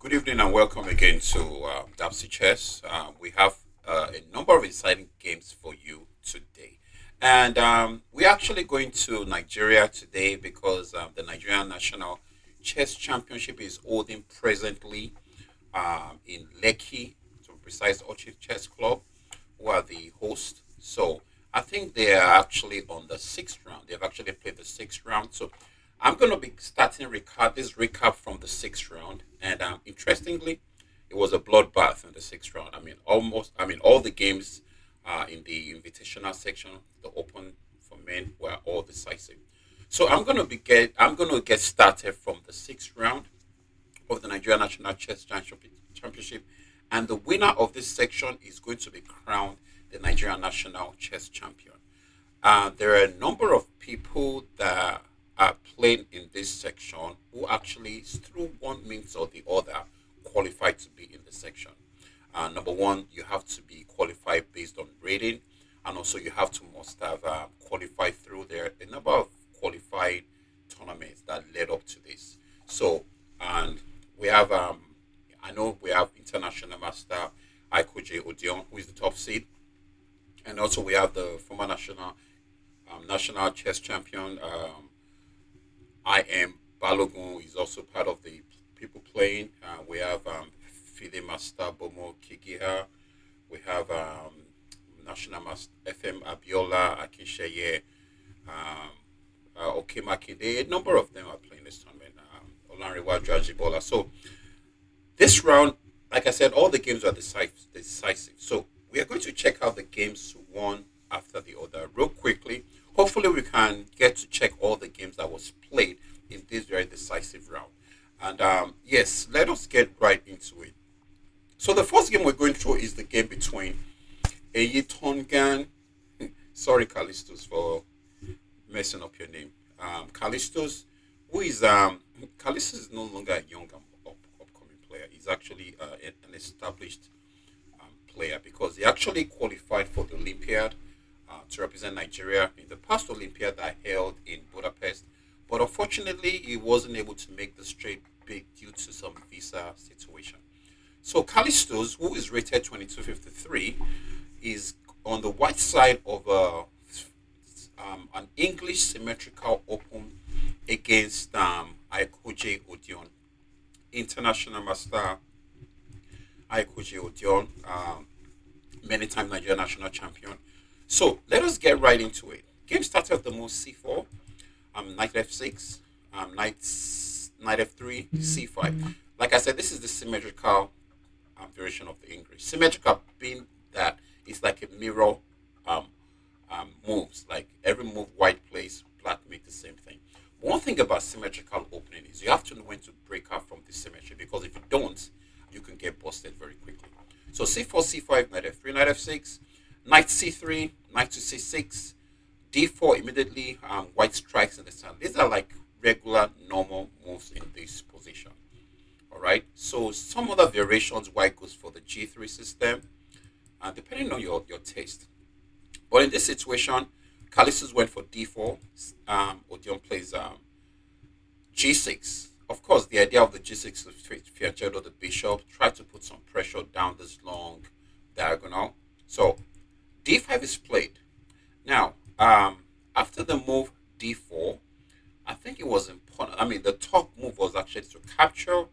Good evening and welcome again to Dapsy Chess. We have a number of exciting games for you today. And we're actually going to Nigeria today because the Nigerian National Chess Championship is holding presently in Lekki, to be precise, Orchid Chess Club, who are the host. So I think they are actually on the sixth round. They've actually played the sixth round. So I'm going to be starting this recap from the sixth round. And interestingly, it was a bloodbath in the sixth round. All the games in the invitational section, the open for men, were all decisive. So I'm going to get started from the sixth round of the Nigerian National Championship, and the winner of this section is going to be crowned the Nigerian National Chess Champion. There are a number of people that are playing in this section who actually, through one means or the other, qualified to be in the section. Number one, you have to be qualified based on rating, and also you have to must have qualified through there a number of qualified tournaments that led up to this. So, and we have I know we have international master Aikoje Odion, who is the top seed, and also we have the former national chess champion Im Balogun is also part of the people playing. We have Fide Master Bomo Kigiha. We have National Master FM Abiola Akinsheye, Okemakinde. A number of them are playing this tournament. Olanriwa Jajibola. So this round, like I said, all the games are decisive. So we are going to check out the games one after the other real quickly. Hopefully, we can get to check all the games that was played in this very decisive round. And yes, let us get right into it. So the first game we're going through is the game between Eyi Tongan. Sorry, Callistus, for messing up your name. Callistus, who is Callistus is no longer a young upcoming player. He's actually an established player because he actually qualified for the Olympiad to represent Nigeria in the past Olympiad that held in Budapest. But unfortunately, he wasn't able to make the straight big due to some visa situation. So Callistos, who is rated 2253, is on the white side of an English symmetrical open against Aikoje Odion, international master Aikoje Odion, many time Nigerian national champion. So let us get right into it. Game started with the move c4, knight f6, knight f3, c5. Like I said, this is the symmetrical variation of the English. Symmetrical being that it's like a mirror um, moves. Like every move white plays, black make the same thing. One thing about symmetrical opening is you have to know when to break out from this symmetry because if you don't, you can get busted very quickly. So c4, c5, knight f3, knight f6, knight c3, knight to c6, d4 immediately, white strikes in the sun. These are like regular, normal moves in this position. All right. So some other variations, white goes for the g3 system, depending on your taste. But in this situation, Callistus went for d4. Odion plays g6. Of course, the idea of the g6 is to fianchetto the bishop, try to put some pressure down this long diagonal. So d5 is played. Now, after the move d4, I think it was important. I mean, the top move was actually to capture.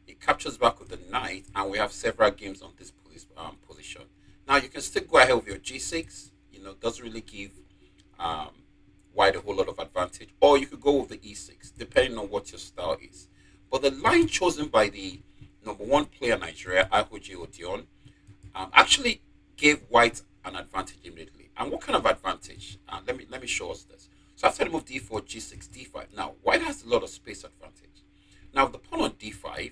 It captures back with the knight, and we have several games on this position. Now, you can still go ahead with your g6. Doesn't really give white a whole lot of advantage. Or you could go with the e6, depending on what your style is. But the line chosen by the number one player Nigeria, Aikoje Odion, actually gave white an advantage immediately. And what kind of advantage? Let me show us this. So after the move d4, g6, d5. Now white has a lot of space advantage. Now the pawn on d5,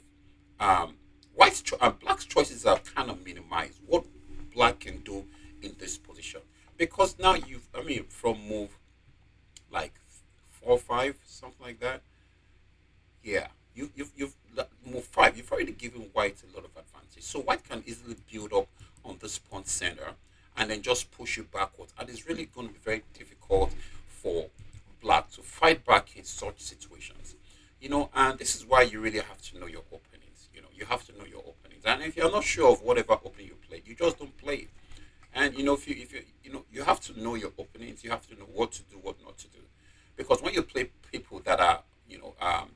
black's choices are kind of minimized. What black can do in this position because now from move like 4-5 something like that. Yeah, you've moved 5. You've already given white a lot of advantage. So white can easily build up on this pawn center and then just push you backwards. And it's really going to be very difficult for black to fight back in such situations. And this is why you really have to know your openings. You You have to know your openings. And if you're not sure of whatever opening you play, you just don't play it. And you have to know your openings. You have to know what to do, what not to do, because when you play people that are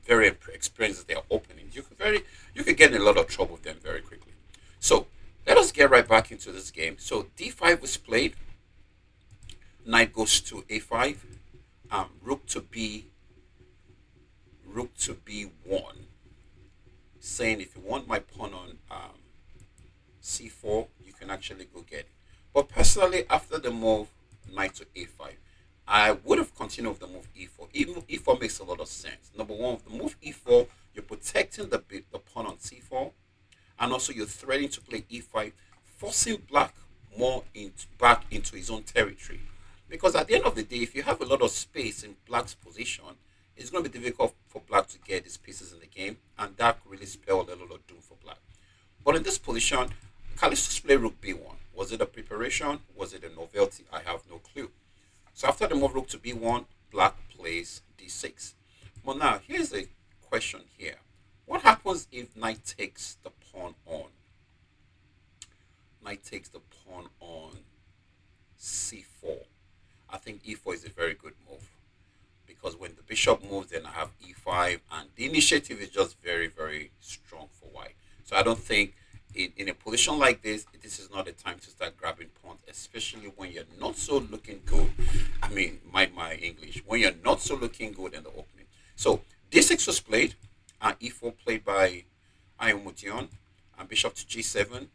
very experienced at their openings, you could get in a lot of trouble with them very quickly. So let us get right back into this game. So d5 was played. Knight goes to a5. Rook to b1, saying if you want my pawn on c4, you can actually go get it. But personally, after the move knight to a5, I would have continued with the move e4. Even e4 makes a lot of sense. Number one, with the move e4, you're protecting the pawn on c4, and also you're threatening to play e5, forcing black back into his own territory. Because at the end of the day, if you have a lot of space in black's position, it's going to be difficult for black to get his pieces in the game, and that really spelled a lot of doom for black. But in this position, Callisto's play rook b1. Was it a preparation? Was it a novelty? I have no clue. So after the move rook to b1, black plays d6. But now, here's a question here. What happens if knight takes the pawn on? Knight takes the pawn on c4. I think e4 is a very good move, because when the bishop moves, then I have e5, and the initiative is just very, very strong for white. So I don't think in a position like this is not a time to start grabbing pawns, especially when you're not so looking good. I mean, my English, when you're not so looking good in the opening. So d6 was played, and e4 played by Ayumudion, and bishop to g7.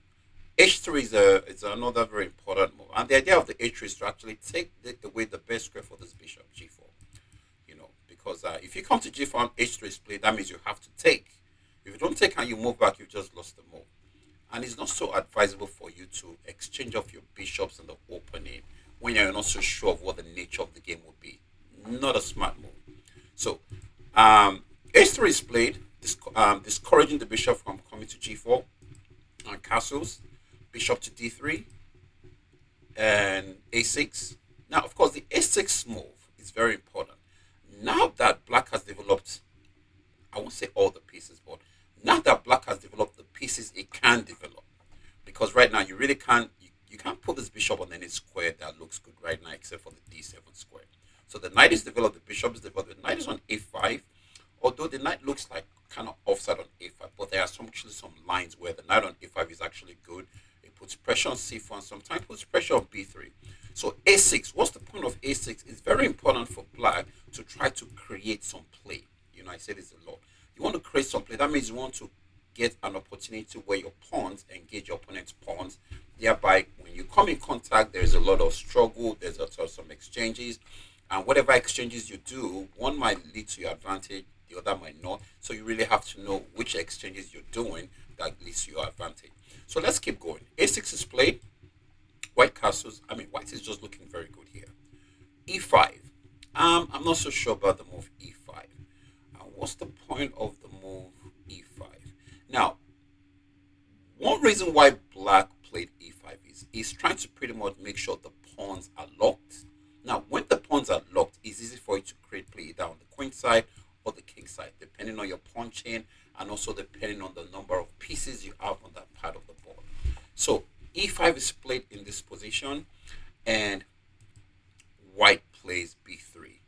h3 is another very important move, and the idea of the h3 is to actually take away the best square for this bishop, g4. Because if you come to g4 and h3 is played, that means you have to take. If you don't take and you move back, you just lost the move. And it's not so advisable for you to exchange off your bishops in the opening when you're not so sure of what the nature of the game will be. Not a smart move. So h3 is played, discouraging the bishop from coming to g4, and castles, bishop to d3, and a6. Now, of course, the a6 move is very important. Now that black has developed, I won't say all the pieces, but now that black has developed the pieces it can develop, because right now you really can't, you can't put this bishop on any square that looks good right now except for the d7 square. So the knight is developed, the bishop is developed, the knight is on a5, although the knight looks like kind of offside on a5, but there are actually some lines where the knight on a5 is actually good. It puts pressure on c4 and sometimes puts pressure on b3. So a6, what's the point of a6? It's very important for black to try to create some play. I say this a lot. You want to create some play. That means you want to get an opportunity where your pawns engage your opponent's pawns. Thereby, when you come in contact, there's a lot of struggle. There's also some exchanges. And whatever exchanges you do, one might lead to your advantage, the other might not. So you really have to know which exchanges you're doing that leads to your advantage. So let's keep going. a6 is played. White castles. White is just looking very good here. e5. I'm not so sure about the move e5. What's the point of the move e5? Now, one reason why black played e5 is he's trying to pretty much make sure the pawns are locked. Now, when the pawns are locked, it's easy for you to create play either on the queen side or the king side, depending on your pawn chain and also depending on the number of pieces you have on that part of the board. So e5 is played in this position, and white plays b3.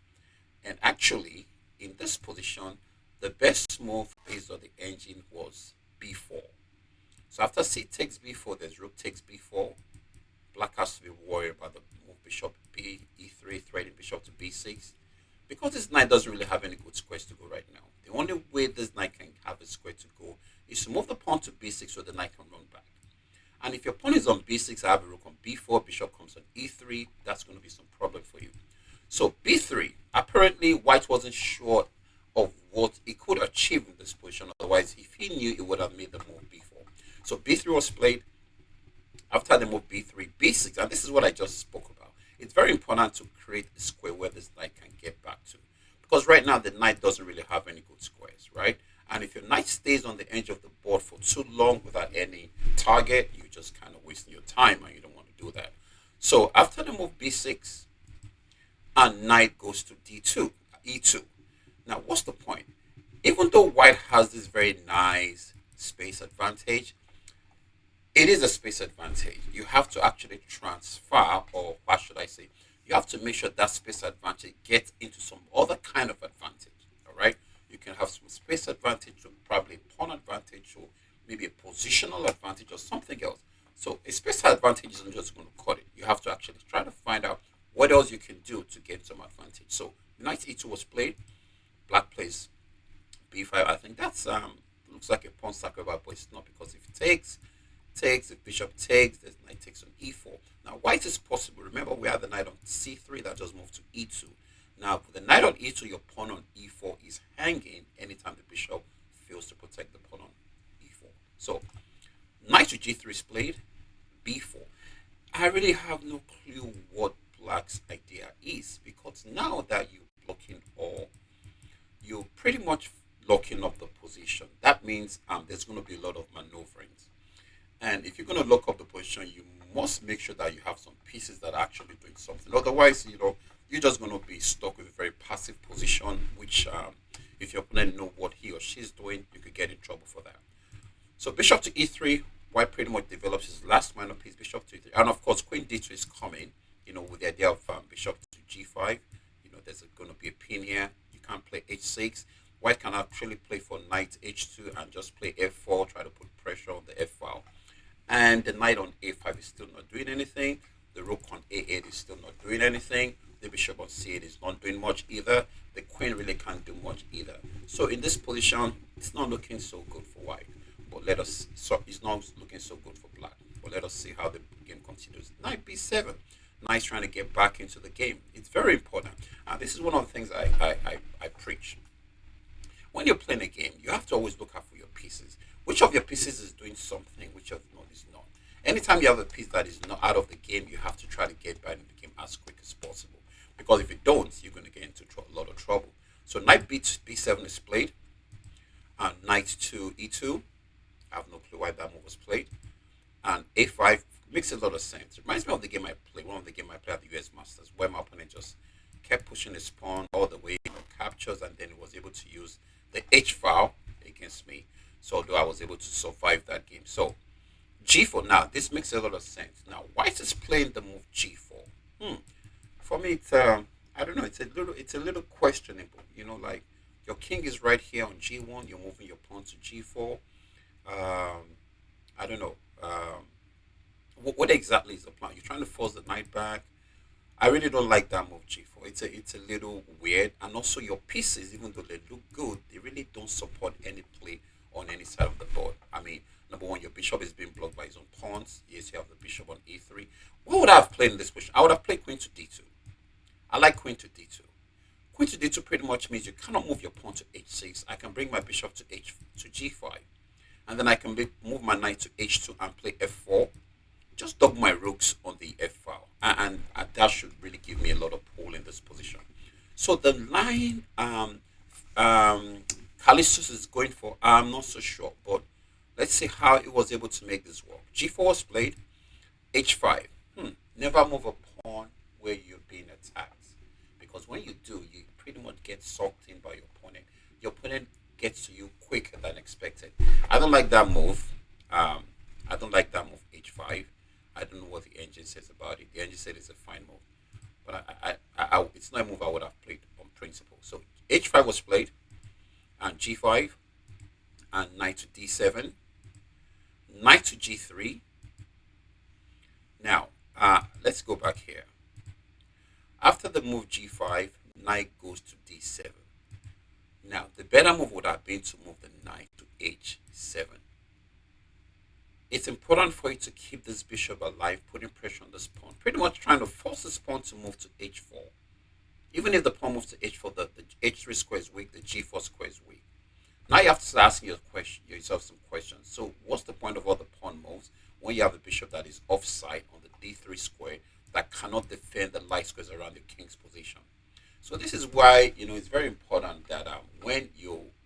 And actually, in this position, the best move based on the engine was b4. So after c takes b4, there's rook takes b4. Black has to be worried about the move bishop b, e3, threatening bishop to b6. Because this knight doesn't really have any good squares to go right now. The only way this knight can have a square to go is to move the pawn to b6 so the knight can run back. And if your pawn is on b6, I have a rook on b4, bishop comes on e3, that's going to be some problem for you. So b3, apparently white wasn't sure of what he could achieve in this position. Otherwise, if he knew, he would have made the move b4. So b3 was played. After the move b3, b6, and this is what I just spoke about. It's very important to create a square where this knight can get back to. Because right now, the knight doesn't really have any good squares, right? And if your knight stays on the edge of the board for too long without any target, you're just kind of wasting your time, and you don't want to do that. So after the move b6, and knight goes to d2, e2. Now, what's the point? Even though white has this very nice space advantage. It is a space advantage. You have to actually transfer, or what should I say? You have to make sure that space advantage gets into some other kind of advantage. All right. You can have some space advantage, or probably a pawn advantage, or maybe a positional advantage, or something else. So a space advantage isn't just going to cut it. You have to actually try to find out what else you can do to get some advantage. So knight e2 was played. Black plays b5. I think that's looks like a pawn sacrifice, but it's not, because if it takes, if bishop takes, the knight takes on e4. Now white is possible. Remember, we have the knight on c3 that just moved to e2. Now with the knight on e2, your pawn on e4 is hanging anytime the bishop fails to protect the pawn on e4. So knight to g3 is played, b4. I really have no clue what black's idea is, because now that you're blocking, or you're pretty much locking up the position, that means there's going to be a lot of maneuverings. And if you're going to lock up the position, you must make sure that you have some pieces that are actually doing something. Otherwise, you're just going to be stuck with a very passive position, which if your opponent know what he or she is doing, you could get in trouble for that. So bishop to e3, white pretty much develops his last minor piece, bishop to e3. And of course, queen d2 is coming, with the idea of bishop to g5. There's going to be a pin here. You can't play h6. White can actually play for knight h2 and just play f4, try to put pressure on the f file. And the knight on a5 is still not doing anything. The rook on a8 is still not doing anything. The bishop on c8 is not doing much either. The queen really can't do much either. So in this position, it's not looking so good for white. But it's not looking so good for black. But let us see how the game continues. Knight b7. Knight's trying to get back into the game. It's very important. And this is one of the things I preach. When you're playing a game, you have to always look out for your pieces. Which of your pieces is doing something, which of not is not. Anytime you have a piece that is not out of the game, you have to try to get back in the game as quick as possible. Because if you don't, you're going to get into a lot of trouble. So knight b7 is played. And knight to e2. I have no clue why that move was played. And a5 makes a lot of sense. It reminds me of the game I played, one of the game I played at the US Masters, where my opponent just kept pushing his pawn all the way, captures, and then he was able to use the h file against me. So although I was able to survive that game. So g4. Now this makes a lot of sense. Now white is playing the move g4. For me, it's I don't know. It's a little questionable. Like your king is right here on g1. You're moving your pawn to g4. I don't know. What exactly is the plan? You're trying to force the knight back. I really don't like that move g4. It's a little weird, and also your pieces, even though they look good, they really don't support any play on any side of the board. I mean, number one, your bishop is being blocked by his own pawns. Yes, you have the bishop on e3. What would I have played in this position? I would have played queen to d2. I like queen to d2. Queen to d2 pretty much means you cannot move your pawn to h6. I can bring my bishop to g5, and then I can move my knight to h2 and play f4. Just dog my rooks on the f file, and that should really give me a lot of pull in this position. So the line Callistus is going for, I'm not so sure, but let's see how he was able to make this work. g4 was played, h5. Never move a pawn where you're being attacked, because when you do, you pretty much get sucked in by your opponent. Your opponent gets to you quicker than expected. I don't like that move. I don't like that move, h5. I don't know what the engine says about it. The engine said it's a fine move, but it's not a move I would have played on principle. So h5 was played, and g5, and knight to d7, knight to g3. Now, let's go back here. After the move g5, knight goes to d7. Now, the better move would have been to move the knight to h7. It's important for you to keep this bishop alive, putting pressure on this pawn, pretty much trying to force this pawn to move to h4. Even if the pawn moves to h4, the h3 square is weak, the g4 square is weak. Now you have to start asking yourself some questions. So what's the point of all the pawn moves when you have a bishop that is offside on the d3 square that cannot defend the light squares around the king's position? So this is why, it's very important that when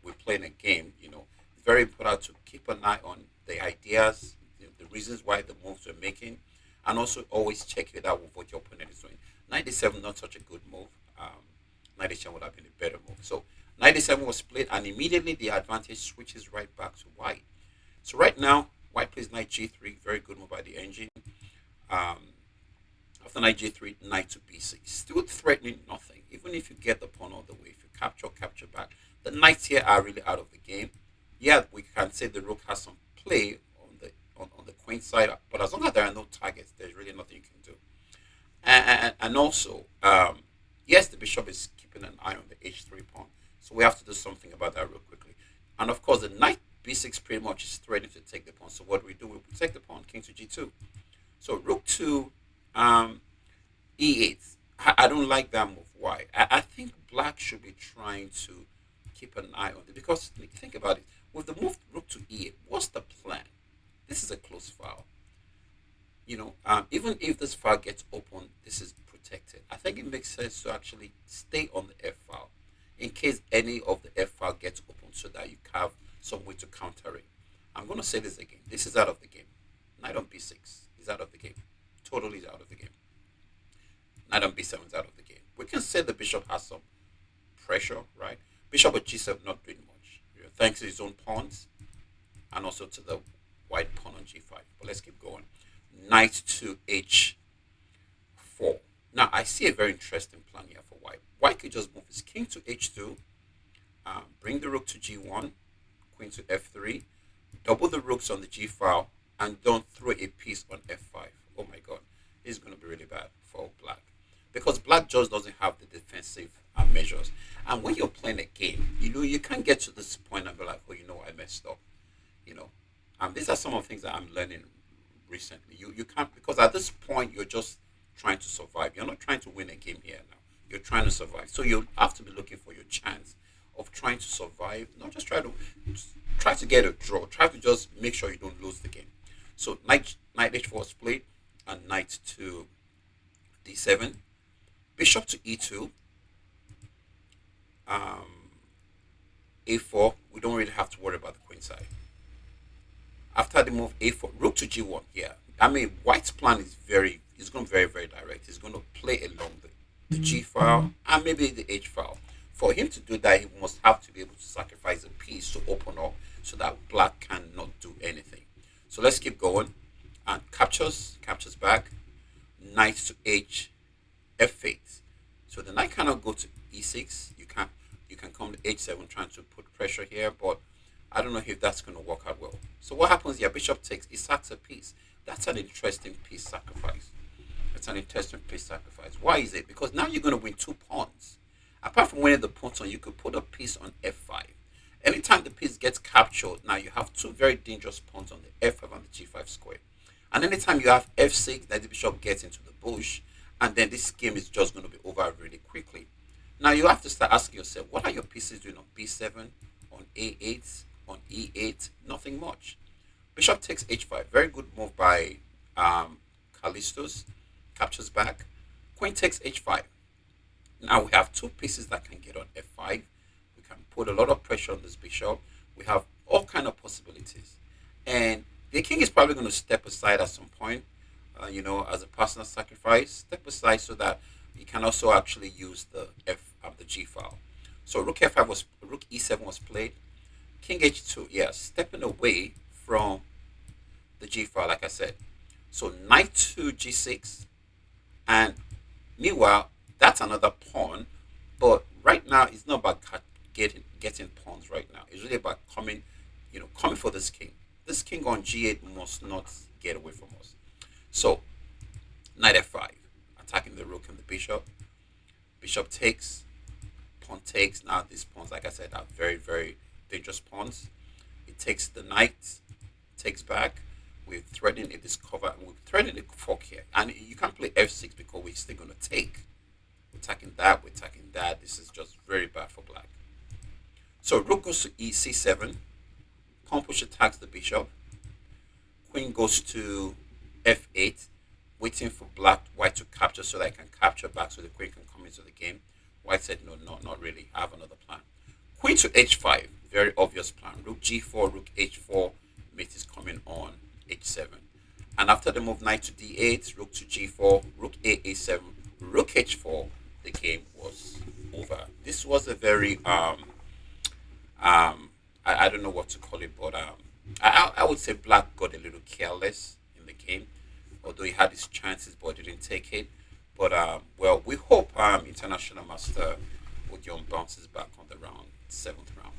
we're playing a game, it's very important to keep an eye on the ideas, the reasons why the moves we're making, and also always check it out with what your opponent is doing. Knight d7, not such a good move. Knight d7 would have been a better move. So knight d7 was split, and immediately the advantage switches right back to white. So right now, white plays knight g3, very good move by the engine. Um, After knight g3, knight to b6, still threatening nothing. Even if you get the pawn all the way, if you capture back, the knights here are really out of the game. Yeah, we can say the rook has some play on the queen side, but as long as there are no targets, there's really nothing you can do. And also, yes, the bishop is keeping an eye on the h3 pawn, so we have to do something about that real quickly. And of course, the knight b6 pretty much is threatening to take the pawn. So what do? We protect the pawn, king to g2. So rook to um, e8. I don't like that move. Why? I think black should be trying to keep an eye on it because think about it. With the move rook to e8, what's the plan? This is a close file. Even if this file gets open, this is protected. I think it makes sense to actually stay on the F file in case any of the F file gets open so that you have some way to counter it. I'm going to say this again. This is out of the game. Knight on b6 is out of the game. Totally is out of the game. Knight on b7 is out of the game. We can say the bishop has some pressure, right? Bishop at g7 not doing much. Thanks to his own pawns and also to the white pawn on g5. But let's keep going. Knight to h4. Now I see a very interesting plan here for white. White could just move his king to h2, bring the rook to g1, queen to f3, double the rooks on the g file, and don't throw a piece on f5. Oh my god, this is going to be really bad for black because black just doesn't have the defensive measures. And when you're playing a game, you can't get to this point and be like, oh, I messed up. You know, these are some of the things that I'm learning recently. You can't, because at this point you're just trying to survive. You're not trying to win a game here now. You're trying to survive. So you have to be looking for your chance of trying to survive. Not just try to get a draw. Try to just make sure you don't lose the game. So knight h4 is played and knight to d7, bishop to e2, a4. We don't really have to worry about the queen side. After the move a4, rook to g1. Yeah, I mean white's plan is going very very direct. He's going to play along the g file and maybe the h file. For him to do that, he must have to be able to sacrifice a piece to open up so that black cannot do anything. So let's keep going. And captures back. Knight to h f8. So the knight cannot go to e6. You can come to h7 trying to put pressure here, but I don't know if that's going to work out well. So what happens here? Bishop takes, he sacks a piece. That's an interesting piece sacrifice. That's an interesting piece sacrifice. Why is it? Because now you're going to win 2 pawns. Apart from winning the pawn, you could put a piece on f5. Anytime the piece gets captured, now you have 2 very dangerous pawns on the f5 and the g5 square. And anytime you have f6, then the bishop gets into the bush, and then this game is just going to be over really quickly. Now you have to start asking yourself, what are your pieces doing on b7, on a8, on e8? Nothing much. Bishop takes h5. Very good move by Callistus. Captures back. Queen takes h5. Now we have 2 pieces that can get on f5. We can put a lot of pressure on this bishop. We have all kind of possibilities. And the king is probably going to step aside at some point, as a personal sacrifice. Step aside so that he can also actually use the the g file. So rook e7 was played. King h2, yes, stepping away from the g file, like I said. So knight to g6, and meanwhile, that's another pawn. But right now, it's not about getting pawns. Right now, it's really about coming for this king. This king on g8 must not get away from us. So knight f5, attacking the rook and the bishop. Bishop takes, pawn takes. Now these pawns, like I said, are very very dangerous pawns. It takes the knight, takes back. We're threatening a discover. We're threatening a fork here, and you can't play f6 because we're still going to take. We're attacking that. We're attacking that. This is just very bad for black. So rook goes to c7. Pawn push attacks the bishop. Queen goes to f8, waiting for white to capture so that I can capture back so the queen can come into the game. White said, no, not really. I have another plan. Queen to h5, very obvious plan. Rook g4, rook h4, mate is coming on h7. And after the move knight to d8, rook to g4, rook a7, rook h4, the game was over. This was a very I don't know what to call it, but I would say black got a little careless in the game, although he had his chances but didn't take it. But well, we hope International Master Odion bounces back on the seventh round.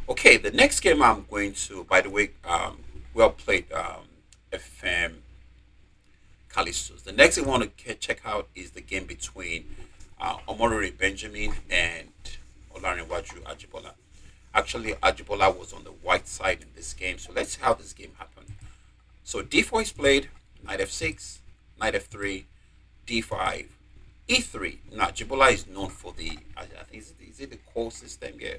Okay, the next game I'm going to, by the way, well played, FM Callistus. The next thing I want to check out is the game between Omorore Benjamin and Olarinwaju Ajibola. Actually, Ajibola was on the white side in this game, so let's see how this game happened. So d4 is played, knight f6, knight f3, d5, e3. Now, Ajibola is known for the, I think, is it the core system? Yeah.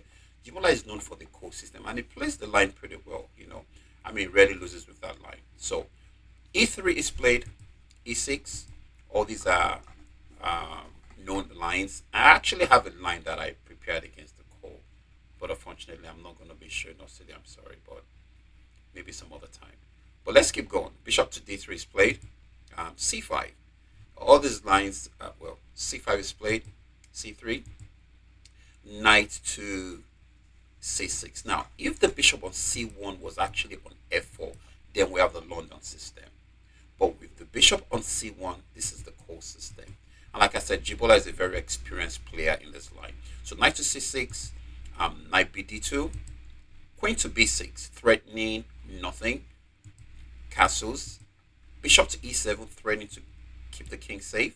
Ajibola is known for the core system, and he plays the line pretty well, you know. I mean, rarely loses with that line. So, e3 is played, e6. All these are known lines. I actually have a line that I prepared against the core, but unfortunately, I'm not going to be showing us today. I'm sorry, but maybe some other time. But let's keep going. Bishop to d3 is played, c5. All these lines, well, c5 is played, c3, knight to c6. Now, if the bishop on c1 was actually on f4, then we have the London system. But with the bishop on c1, this is the core system. And like I said, Jibola is a very experienced player in this line. So knight to c6, knight bd2, queen to b6, threatening nothing, castles, bishop to e7, threatening to keep the king safe,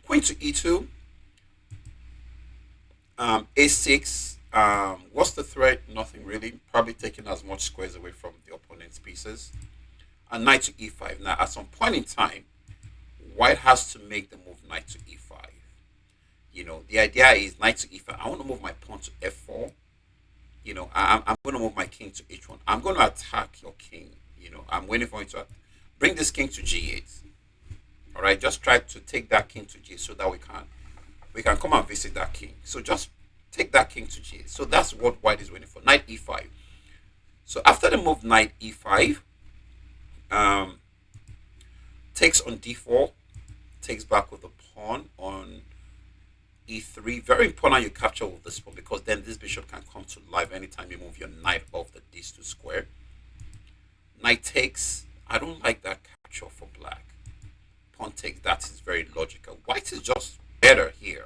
queen to e2, a6. What's the threat? Nothing really. Probably taking as much squares away from the opponent's pieces. And knight to e5. Now, at some point in time, white has to make the move knight to e5. You know, the idea is knight to e5. I want to move my pawn to f4. You know, I'm going to move my king to h1. I'm going to attack your king. You know, I'm waiting for you to bring this king to g8. All right, just try to take that king to g8 so that we can come and visit that king. So just take that king to g8. So that's what white is waiting for. Knight e5. So after the move knight e5, takes on d4, takes back with the pawn on e3. Very important you capture with this pawn, because then this bishop can come to life anytime you move your knight off the d2 square. Knight takes. I don't like that capture for black. Pawn takes. That is very logical. White is just better here.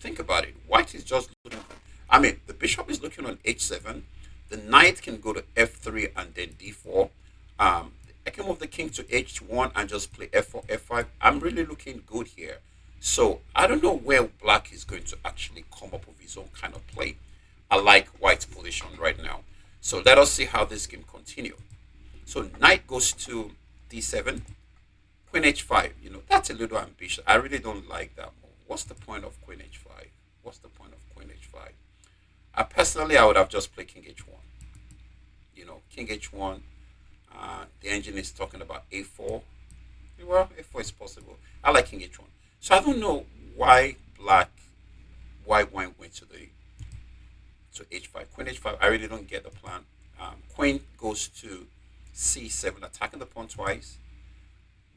Think about it. White is just looking. I mean, the bishop is looking on h7. The knight can go to f3 and then d4. I can move the king to h1 and just play f4, f5. I'm really looking good here. So I don't know where black is going to actually come up with his own kind of play. I like white's position right now. So let us see how this game continues. So knight goes to d7, queen h5. You know, that's a little ambitious. I really don't like that move. What's the point of queen h5? What's the point of queen h5? Personally, I would have just played king h1. You know, king h1. The engine is talking about a4. Well, a4 is possible. I like king h1. So I don't know why white went to h5. Queen h5. I really don't get the plan. Queen goes to c7, attacking the pawn twice.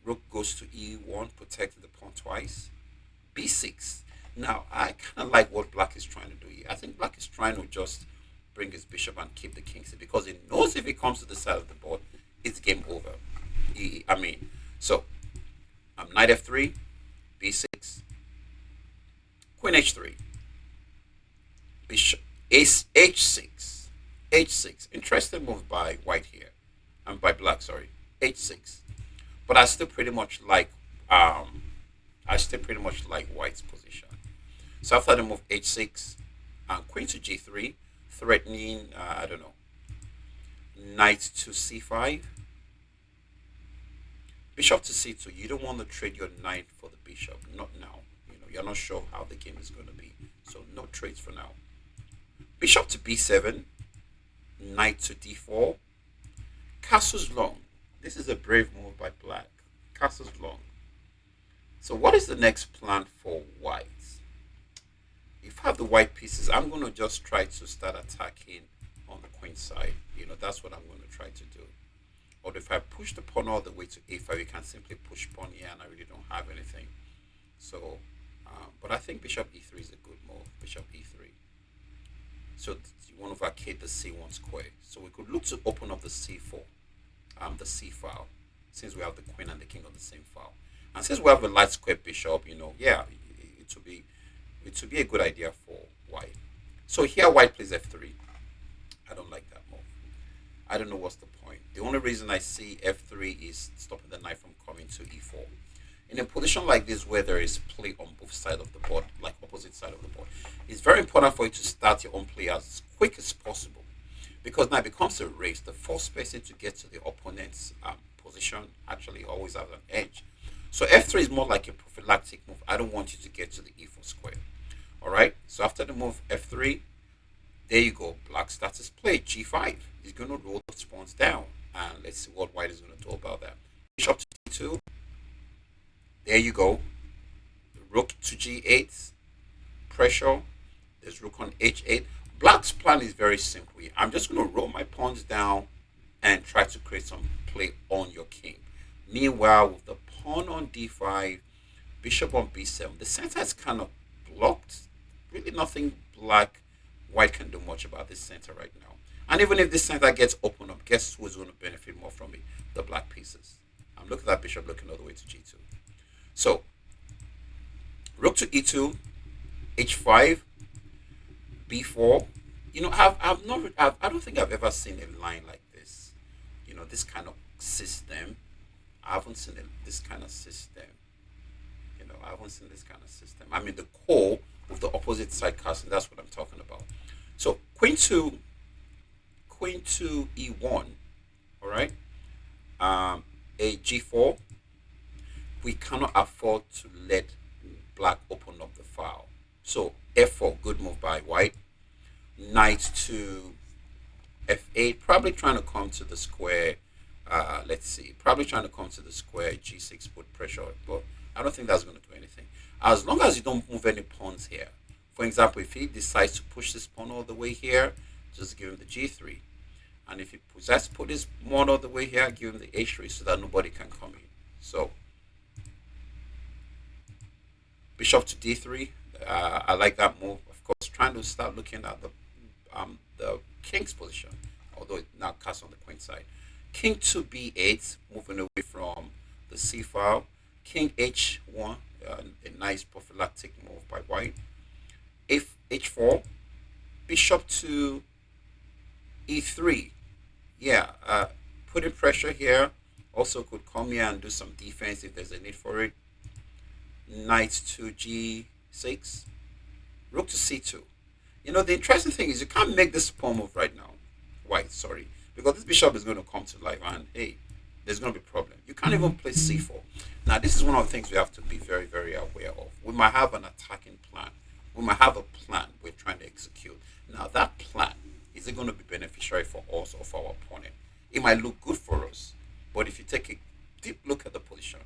Rook goes to e1, protecting the pawn twice. b6. Now, I kind of like what black is trying to do here. I think black is trying to just bring his bishop and keep the king safe, because he knows if he comes to the side of the board, it's game over. So knight f3, b6, queen h3, bishop h6, h6. Interesting move by white here, and by black, sorry, h6. But I still pretty much like white's position. So after the move h6, queen to g3, threatening, I don't know, knight to c5, bishop to c2. You don't want to trade your knight for the bishop, not now. You know, you're not sure how the game is going to be, so no trades for now. Bishop to b7, knight to d4, castles long. This is a brave move by black. Castles long. So what is the next plan for white? If I have the white pieces, I'm going to just try to start attacking on the queen side. You know, that's what I'm going to try to do. Or if I push the pawn all the way to a5, you can simply push pawn here, and I really don't have anything. So, but I think bishop e3 is a good move. Bishop e3. So you want to vacate the C1 square. So we could look to open up the C4, the C file, since we have the queen and the king on the same file. And since we have a light square bishop, yeah, it would be a good idea for white. So here white plays f3. I don't like that move. I don't know what's the point. The only reason I see f3 is stopping the knight from coming to e4. In a position like this where there is play on both sides of the board, like opposite side of the board, it's very important for you to start your own play as quick as possible, because now it becomes a race. The first person to get to the opponent's position actually always has an edge. So f3 is more like a prophylactic move. I don't want you to get to the e4 square. All right. So after the move f3, there you go. Black starts his play. G5. He's going to roll the pawns down, and let's see what white is going to do about that. Bishop to d2. There you go. Rook to g8. Pressure. There's rook on h8. Black's plan is very simple. I'm just going to roll my pawns down and try to create some play on your king. Meanwhile, with the pawn on d5, bishop on b7, the center is kind of blocked. Really nothing white can do much about this center right now. And even if this center gets opened up, guess who's going to benefit more from it? The black pieces. I'm looking at that bishop looking all the way to g2. So, rook to e2, h5, b4. I don't think I've ever seen a line like this. This kind of system. I haven't seen this kind of system. I haven't seen this kind of system. I mean, the core with the opposite side casting. That's what I'm talking about. So queen to e1. All right. A g4. We cannot afford to let black open up the file. So f4, good move by white. Knight to f8, probably trying to come to the square. Let's see, probably trying to come to the square. G6 put pressure, but I don't think that's going to do anything. As long as you don't move any pawns here. For example, if he decides to push this pawn all the way here, just give him the g3. And if he decides to put this pawn all the way here, give him the h3 so that nobody can come in. So bishop to d3. I like that move. Of course, trying to start looking at the king's position, although it now casts on the queen side. King to b8, moving away from the c file. King h1, a nice prophylactic move by white. H4, bishop to e3. Yeah, putting pressure here. Also could come here and do some defense if there's a need for it. Knight to g6. Rook to c2. The interesting thing is you can't make this pawn move right now. White, sorry. Because this bishop is going to come to life and, hey, there's going to be a problem. You can't even play c4. Now, this is one of the things we have to be very, very aware of. We might have an attacking plan. We might have a plan we're trying to execute. Now, that plan, is it going to be beneficiary for us or for our opponent? It might look good for us, but if you take a deep look at the position,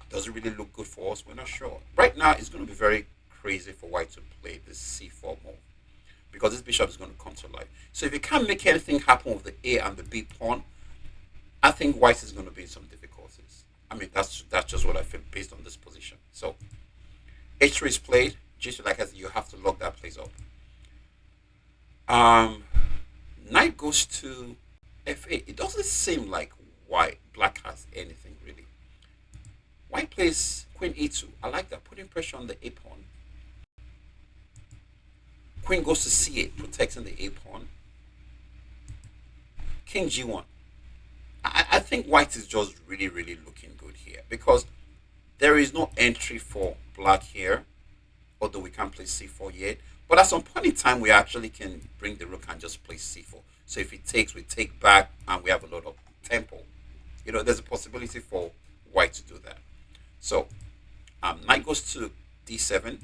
does it really look good for us? We're not sure. Right now, it's going to be very crazy for white to play this c4 move, because this bishop is going to come to life. So if you can't make anything happen with the A and the B pawn, I think white is going to be in some difficulties. I mean, that's just what I feel based on this position. So h3 is played. G2, like I said, you have to lock that place up. Knight goes to f8. It doesn't seem like black has anything really. White plays queen e2. I like that, putting pressure on the a pawn. Queen goes to c8, protecting the a pawn. King g1. I think white is just really, really looking good here, because there is no entry for black here, although we can't play c4 yet. But at some point in time, we actually can bring the rook and just play c4. So if it takes, we take back, and we have a lot of tempo. There's a possibility for white to do that. So knight goes to d7.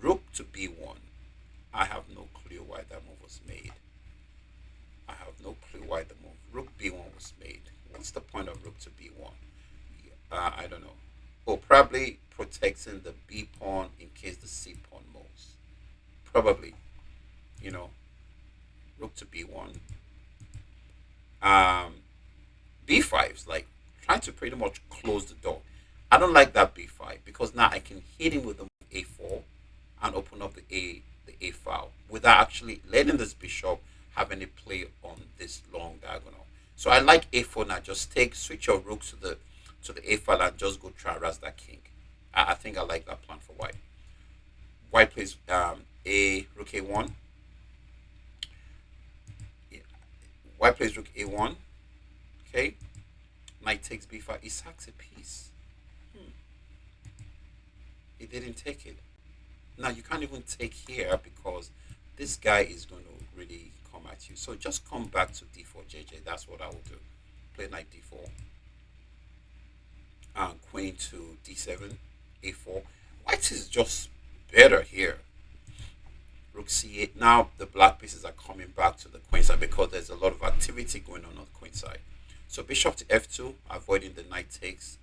Rook to b1. I have no clue why that move was made. I have no clue why the move rook b1 was made. What's the point of rook to b1? I don't know. Oh, probably protecting the b pawn in case the c pawn moves. Probably. Rook to b1. B5 is like trying to pretty much close the door. I don't like that b5, because now I can hit him with the move a4. and open up the A file without actually letting this bishop have any play on this long diagonal. So I like A4 now. Just switch your rook to the A file and just go try harass that king. I think I like that plan for white. White plays a rook A1. White plays rook A1. Okay. Knight takes B5. He sacks a piece. He didn't take it. Now you can't even take here because this guy is going to really come at you. So just come back to D4, JJ. That's what I will do. Play knight D4. Queen to D7, A4. White is just better here. Rook C8. Now the black pieces are coming back to the queen side because there's a lot of activity going on the queen side. So bishop to F2, avoiding the knight takes.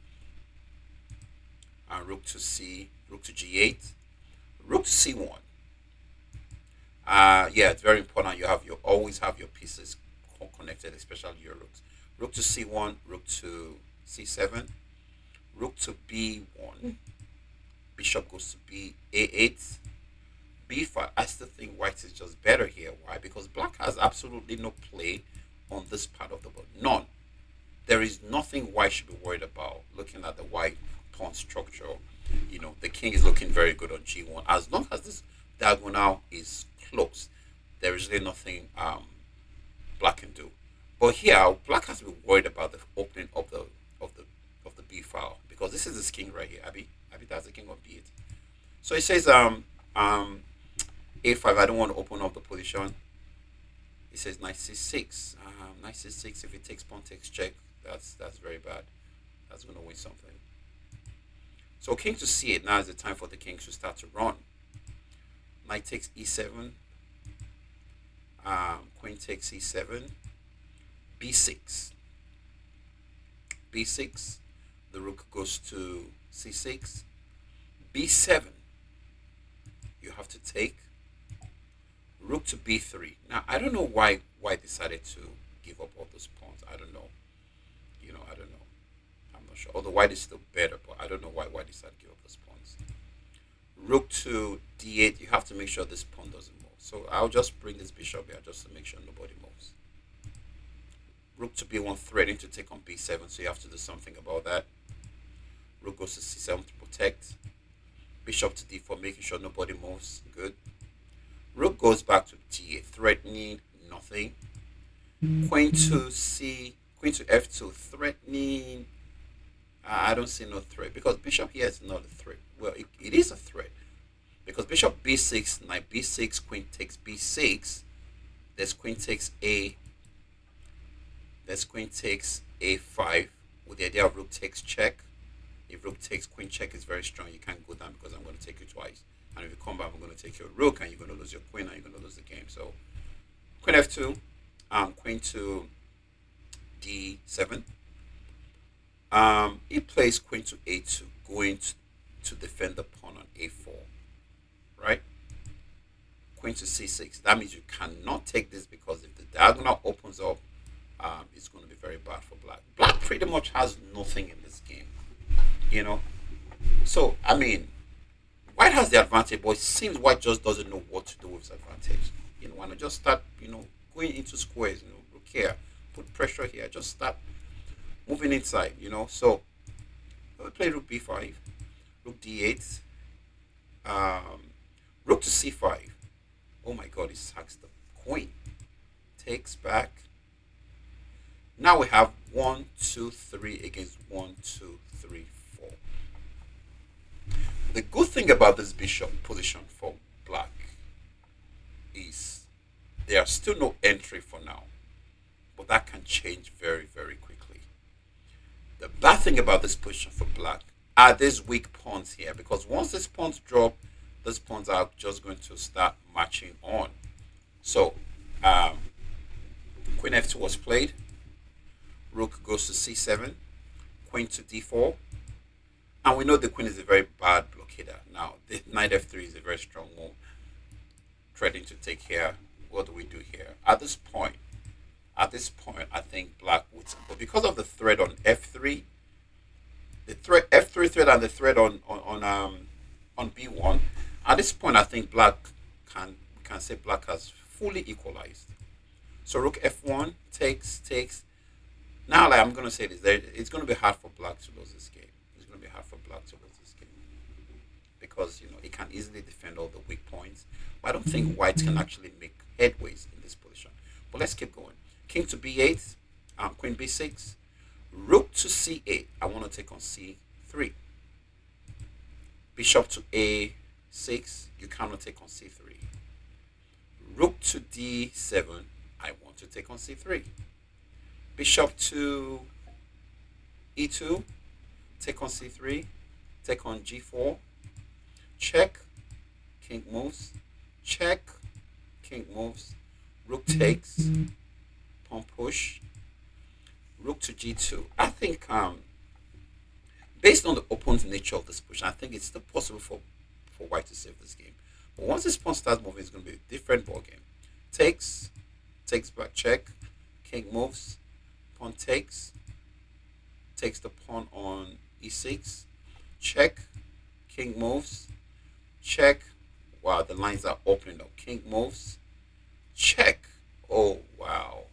And rook to G8, rook to C1. Yeah, it's very important. You always have your pieces connected, especially your rooks. Rook to C1, rook to C7, rook to B1. Bishop goes to A8, B5. I still think white is just better here. Why? Because black has absolutely no play on this part of the board. None. There is nothing white should be worried about. Looking at the white pawn structure, the king is looking very good on G1. As long as this diagonal is close, there is really nothing black can do. But here, black has to be worried about the opening of the B file because this is this king right here. Abby, that's the king of B8. So it says A5. I don't want to open up the position. It says knight C6. Knight C6. If it takes pawn takes check, that's very bad. That's going to win something. So king to C8. Now is the time for the king to start to run. Knight takes E7. Queen takes E7. B6. B6. The rook goes to C6. B7. You have to take. Rook to B3. Now I don't know why decided to give up all those pawns. I don't know. I don't know. I'm not sure. Although white is still better, but I don't know why decided to give up those pawns. Rook to D8. You have to make sure this pawn doesn't move. So I'll just bring this bishop here just to make sure nobody moves. Rook to B1, threatening to take on B7, so you have to do something about that. Rook goes to C7 to protect. Bishop to D4, making sure nobody moves. Good. Rook goes back to D8, threatening nothing. Queen to F2, threatening. I don't see no threat because bishop here is not a threat. Well, it is a threat because bishop B6, knight B6, queen takes B6. There's queen takes A. There's queen takes A5 with the idea of rook takes check. If rook takes queen check is very strong. You can't go down because I'm going to take you twice. And if you come back, I'm going to take your rook and you're going to lose your queen and you're going to lose the game. So queen F2, queen to D7. He plays queen to A2, going to defend the pawn on A4, right? Queen to C6. That means you cannot take this because if the diagonal opens up, it's going to be very bad for black. Black pretty much has nothing in this game, So, white has the advantage, but it seems white just doesn't know what to do with his advantage. Why not just start, going into squares, look here, put pressure here, just start moving inside, So, we'll play rook B5, rook D8, rook to C5. Oh my god, he sacks the queen. Takes back. Now we have 1, 2, 3 against 1, 2, 3, 4. The good thing about this bishop position for black is there are still no entry for now, but that can change very, very quickly. The bad thing about this position for black are these weak pawns here, because once these pawns drop, these pawns are just going to start marching on. So, queen F2 was played. Rook goes to C7, queen to D4, and we know the queen is a very bad blockader. Now, the knight F3 is a very strong move, threatening to take here. What do we do here? At this point, I think black would, but because of the threat on F3, the threat F3 threat and the threat on B1, At this point, I think black can say black has fully equalized. So rook f1 takes. Now, like I'm gonna say this, it's gonna be hard for black to lose this game. It's gonna be hard for black to lose this game because it can easily defend all the weak points. But I don't think white can actually make headways in this position. But let's keep going. King to b8, queen b6, rook to c8. I want to take on c3. Bishop to a6. You cannot take on c3. Rook to d7. I want to take on c3. Bishop to e2. Take on c3. Take on g4. Check. King moves. Check. King moves. Rook takes. Pawn push. Rook to g2. I think based on the opponent's nature of this push, I think it's still possible for white to save this game. But once this pawn starts moving, it's going to be a different ball game. Takes back check. King moves. Pawn takes the pawn on e6. Check. King moves. Check. Wow, the lines are opening up. King moves. Check. Oh, wow.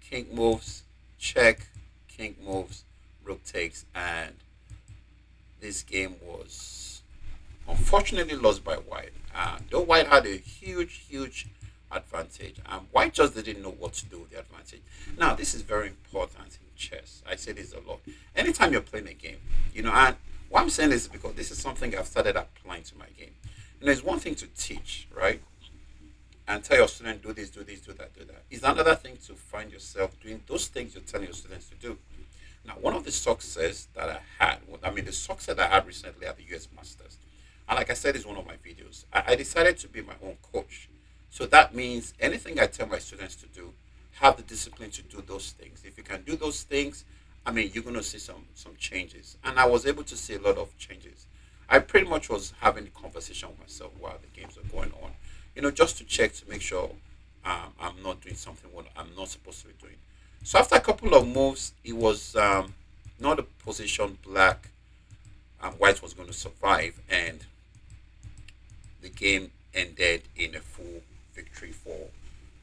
King moves. Check. King moves. Rook takes. And this game was unfortunately lost by white. Though white had a huge advantage. White just didn't know what to do with the advantage. Now, this is very important in chess. I say this a lot. Anytime you're playing a game, and what I'm saying is because this is something I've started applying to my game. It's one thing to teach, right? And tell your student, do this, do this, do that, do that. It's another thing to find yourself doing those things you're telling your students to do. Now, one of the success that I had, the success I had recently at the US Masters, and like I said, it's one of my videos, I decided to be my own coach. So that means anything I tell my students to do, have the discipline to do those things. If you can do those things, you're going to see some changes. And I was able to see a lot of changes. I pretty much was having a conversation with myself while the games were going on, just to check to make sure I'm not doing something what I'm not supposed to be doing. So after a couple of moves, it was not a position black and white was going to survive, and the game ended in a full victory for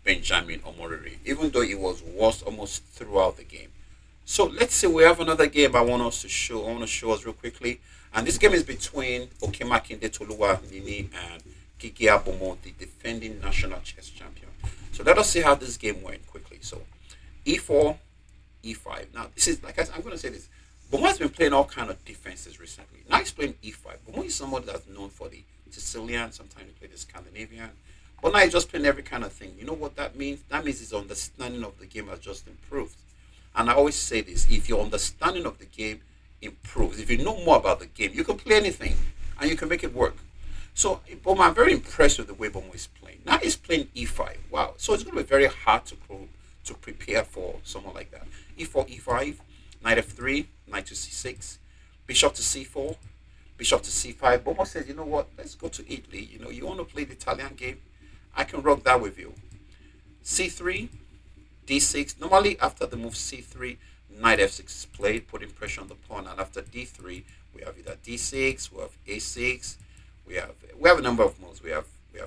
Benjamin Omoriri, even though it was worse almost throughout the game. So let's see, we have another game I want to show us real quickly. And this game is between Okemakinde Toluwa Nini and Kiki Abomo, the defending national chess champion. So let us see how this game went quickly. So e4, e5. Now this is I'm going to say this. Bomo has been playing all kind of defenses recently. Now he's playing e5. Bomo is somebody that's known for the Sicilian, sometimes he plays the Scandinavian. But now he's just playing every kind of thing. You know what that means? That means his understanding of the game has just improved. And I always say this, if your understanding of the game improves, if you know more about the game, you can play anything and you can make it work. So Bomo, I'm very impressed with the way Bomo is playing. Now he's playing e5. Wow. So it's going to be very hard to prepare for someone like that. e4, e5, knight f3, knight to c6, bishop to c4, bishop to c5. Bomo says, you know what, let's go to Italy. You want to play the Italian game? I can rock that with you. c3, d6. Normally, after the move c3, knight f6 is played, putting pressure on the pawn. And after d3, we have either d6, we have a6, we have a number of moves. We have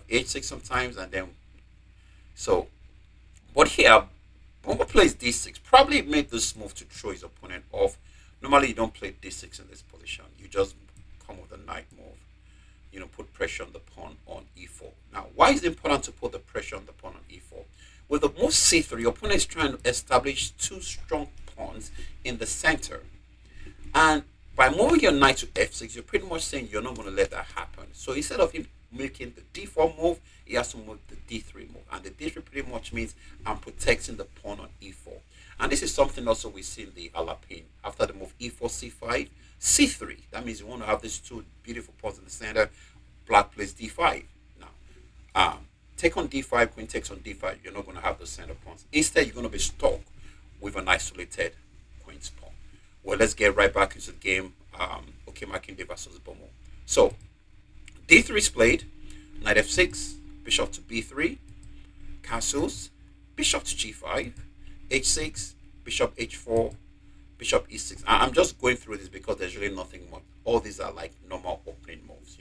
h6 sometimes, and then but here, Bomo plays d6. Probably made this move to throw his opponent off. Normally, you don't play d6 in this position. You just come with a knight move. Put pressure on the pawn on e4. Now, why is it important to put the pressure on the pawn on e4? With the move c3, your opponent is trying to establish two strong pawns in the center. And by moving your knight to f6, you're pretty much saying you're not going to let that happen. So instead of him making the d4 move, he has to move the d3 move. And the d3 pretty much means I'm protecting the pawn on e4. And this is something also we see in the Alapin. After the move e4, c5, c3. That means you want to have these two beautiful pawns in the center. Black plays d5. Now, take on d5, queen takes on d5. You're not going to have those center pawns. Instead, you're going to be stuck with an isolated queen's pawn. Well, let's get right back into the game. Okemakinde versus Bomo. So, d3 is played. Knight f6, bishop to b3, castles, bishop to g5, h6, bishop h4, bishop e6. I'm just going through this because there's really nothing more. All these are like normal opening moves,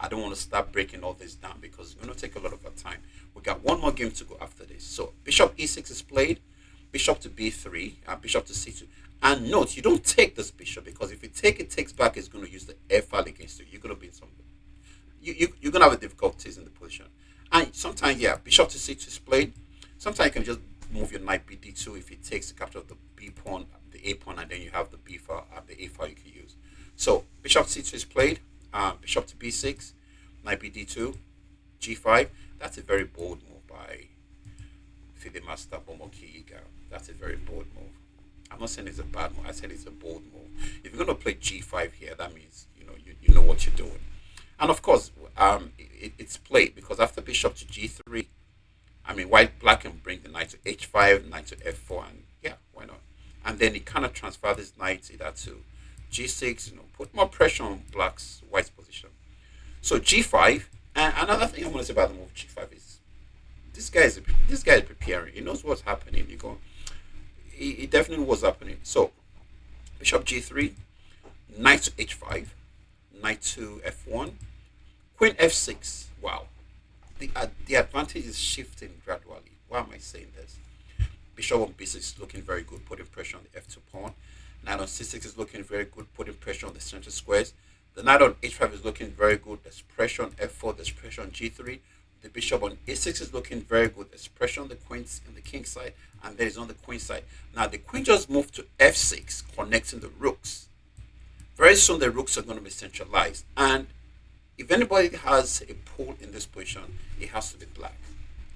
I don't want to start breaking all this down because it's going to take a lot of our time. We got one more game to go after this. So bishop e6 is played, bishop to b3, bishop to c2. And note, you don't take this bishop because if you take it, takes back, it's going to use the f file against you. You're going to be in some. You're going to have a difficulties in the position. And sometimes, yeah, bishop to c2 is played. Sometimes you can just move your knight bd2 if it takes the capture of the b pawn, the a pawn, and then you have the b file, the a file you can use. So bishop c2 is played, bishop to b6, knight bd2, g5. That's a very bold move by FIDE master Bomoki Iga. That's a very bold move. I'm not saying it's a bad move. I said it's a bold move. If you're going to play g5 here, that means you know what you're doing. And of course, it's played because after bishop to g3, I mean, black can bring the knight to h5, knight to f4, and yeah, why not? And then he kind of transfer this knight either to g6, put more pressure on white's position. So g5, and another thing I want to say about the move g5 is this guy is preparing. He knows what's happening. He definitely knows what's happening. So bishop g3, knight to h5, knight to f1, queen f6. Wow. The advantage is shifting gradually. Why am I saying this? Bishop on b6 is looking very good, putting pressure on the f2 pawn. Knight on c6 is looking very good, putting pressure on the center squares. The knight on h5 is looking very good. There's pressure on f4. There's pressure on g3. The bishop on a6 is looking very good. There's pressure on the queen's and the king side, and there is on the queen side. Now the queen just moved to f6, connecting the rooks. Very soon the rooks are going to be centralized, and if anybody has a pull in this position, it has to be black.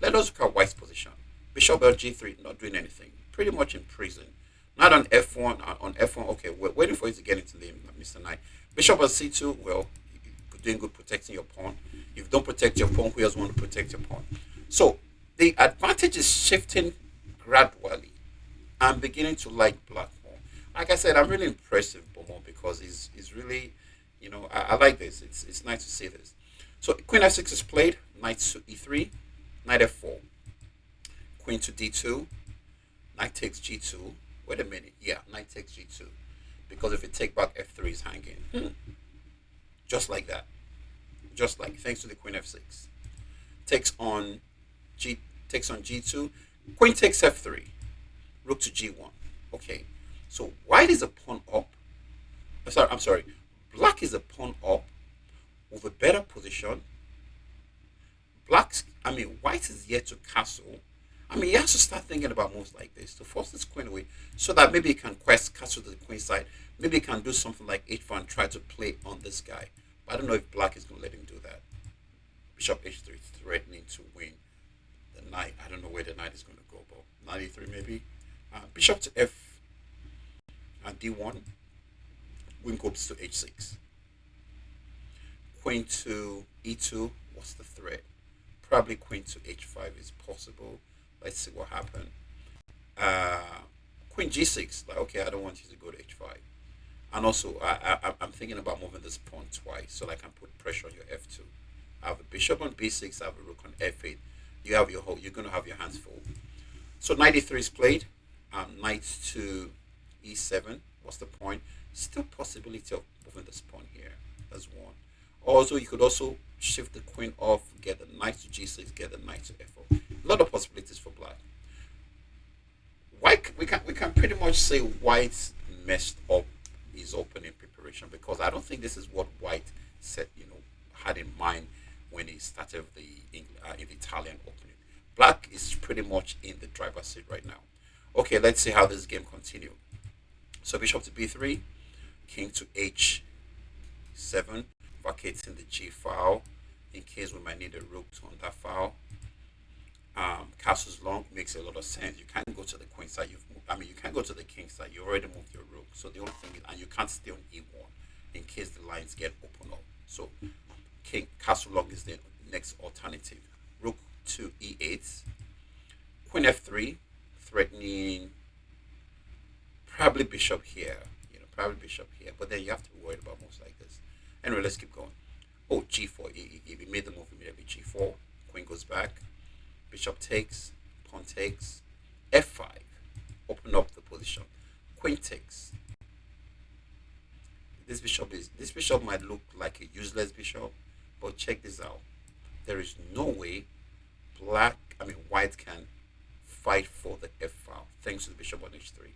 Let us look at white's position. Bishop g3, not doing anything, pretty much in prison. Knight on f1, okay, we're waiting for you to get into the Mr. Knight. Bishop on c2, well, you're doing good protecting your pawn. If you don't protect your pawn, who else want to protect your pawn? So the advantage is shifting gradually. I'm beginning to like black more. Like I said, I'm really impressed with Bomo because he's really, I like this. It's nice to see this. So queen f6 is played, knight to e3, knight f4, queen to d2, knight takes g2. Wait a minute, yeah, knight takes g2 because if you take back f3 is hanging, just like that, just like thanks to the queen f6, takes on g2, queen takes f3, rook to g1. Okay, so white is a pawn up. I'm sorry. Black is a pawn up with a better position. White is yet to castle. He has to start thinking about moves like this to force this queen away so that maybe he can castle to the queen side. Maybe he can do something like h4 and try to play on this guy. But I don't know if black is going to let him do that. Bishop h3 threatening to win the knight. I don't know where the knight is going to go, but knight e3 maybe. Bishop to f and d1. Queen goes to h6. Queen to e2. What's the threat? Probably queen to h5 is possible. Let's see what happened. Queen g6. Like, okay, I don't want you to go to h5. And also, I'm thinking about moving this pawn twice so I can put pressure on your f2. I have a bishop on b6. I have a rook on f8. You're going to have your hands full. So knight e3 is played. Knight to e7. What's the point? Still possibility of moving this pawn here. That's one. Also, you could also shift the queen off, get the knight to g6, get the knight to f4. A lot of possibilities for black. White, we can pretty much say white messed up his opening preparation because I don't think this is what white said, had in mind when he started the Italian opening. Black is pretty much in the driver's seat right now. Okay, let's see how this game continues. So bishop to b3, king to h7, vacating the g file in case we might need a rook to on that file. Castle's long makes a lot of sense. You can't go to the queen side. You can't go to the king side. You already moved your rook. So the only thing is, and you can't stay on e1 in case the lines get open up. So king castle long is the next alternative. Rook to e8, queen f3, threatening probably bishop here. Probably bishop here. But then you have to be worried about moves like this. Anyway, let's keep going. Oh, g4. If he made the move immediately, g4. Queen goes back. Bishop takes. Pawn takes. f5. Open up the position. Queen takes. This bishop might look like a useless bishop, But check this out. There is no way white can fight for the F file thanks to the bishop on h3.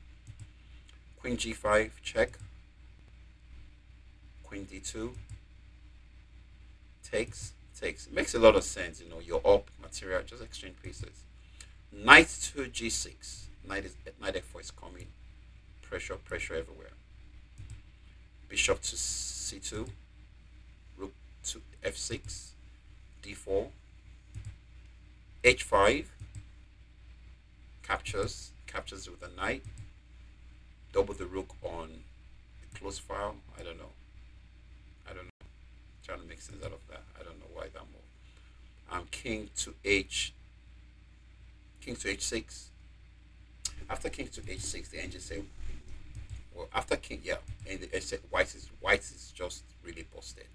Queen g5, check. Queen d2, takes, takes. It makes a lot of sense, you're up material, just exchange pieces. Knight to g6. Knight f4 is coming. Pressure, pressure everywhere. Bishop to c2. Rook to f6. d4. h5. Captures with the knight. Double the rook on the close file. I don't know. Trying to make sense out of that. I don't know why that move. King to h6. After king to h6, the engine say, well, after king, yeah, and the said white is just really busted.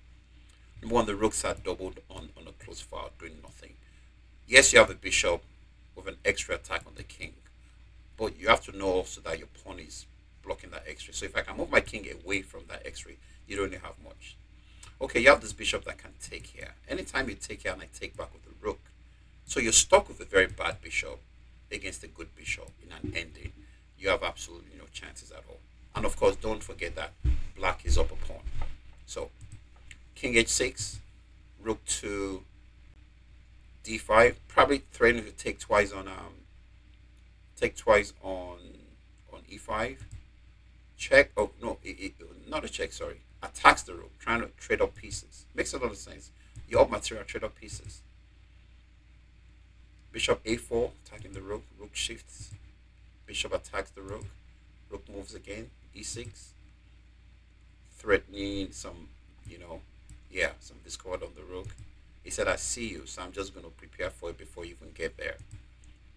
Number one, the rooks are doubled on a close file, doing nothing. Yes, you have the bishop with an extra attack on the king, but you have to know also that your pawn is blocking that x-ray. So if I can move my king away from that x-ray, you don't really have much. Okay, you have this bishop that can take here. Anytime you take here and I take back with the rook, so you're stuck with a very bad bishop against a good bishop in an ending. You have absolutely no chances at all. And of course, don't forget that black is up a pawn. So king h6, rook to d5, probably threatening to take twice on e5. Check. Oh no, not a check. Sorry, attacks the rook, trying to trade up pieces. Makes a lot of sense. You up material, trade up pieces. Bishop a4, attacking the rook. Rook shifts. Bishop attacks the rook. Rook moves again. e6, threatening some, some discord on the rook. He said, "I see you, so I'm just going to prepare for it before you even get there."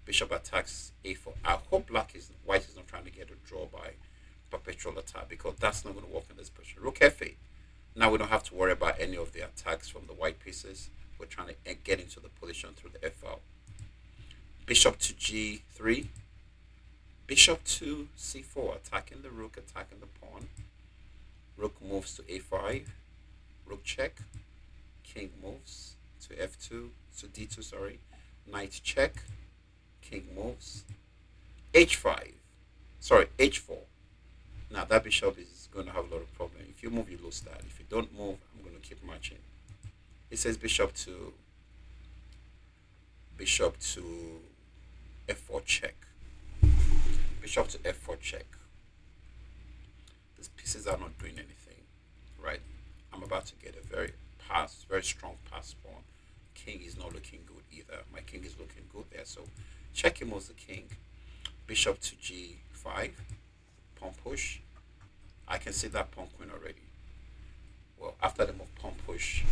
Bishop attacks a4. I hope white is not trying to get a draw by perpetual attack, because that's not going to work in this position. Rook f8. Now we don't have to worry about any of the attacks from the white pieces. We're trying to get into the position through the f file. Bishop to g3. Bishop to c4, attacking the rook, attacking the pawn. Rook moves to a5. Rook check. King moves to f2, to d2, sorry. Knight check. King moves. h5. Sorry, h4. Now that bishop is going to have a lot of problem. If you move, you lose that. If you don't move, I'm going to keep marching. It says bishop to f4 check. Bishop to f4 check. These pieces are not doing anything, right? I'm about to get a very strong pass pawn. King is not looking good either. My king is looking good there. So check him as the king. Bishop to g5. Pawn push. I can see that pawn queen already. Well, after the move pawn push,